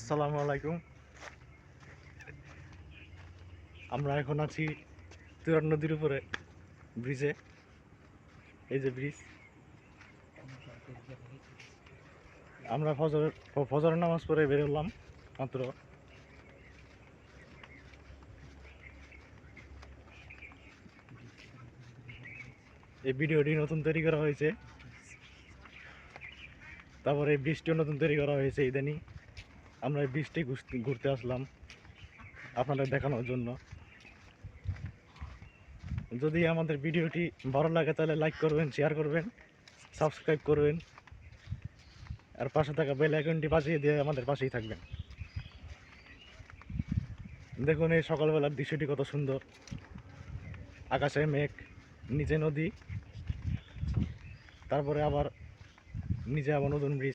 আসসালামু আলাইকুম। আমরা এখন আছি তুরাগ নদীর উপরে ব্রিজে। এই যে ব্রিজ, আমরা ফজরের নামাজ পড়ে বেরোলাম মাত্র। এই ভিডিওটি নতুন তৈরি করা হয়েছে, তারপরে এই ব্রিজটিও নতুন তৈরি করা হয়েছে ইদানিং। আমরা এই ব্রিজটি ঘুরতে আসলাম আপনাদের দেখানোর জন্য। যদি আমাদের ভিডিওটি ভালো লাগে তাহলে লাইক করবেন, শেয়ার করবেন, সাবস্ক্রাইব করবেন, আর পাশে থাকা বেল আইকনটি বাজিয়ে দিয়ে আমাদের পাশেই থাকবেন। দেখুন এই সকালবেলার দৃশ্যটি কত সুন্দর, আকাশে মেঘ, নিচে নদী, তারপরে আবার নিচে আবার নতুন ব্রিজ।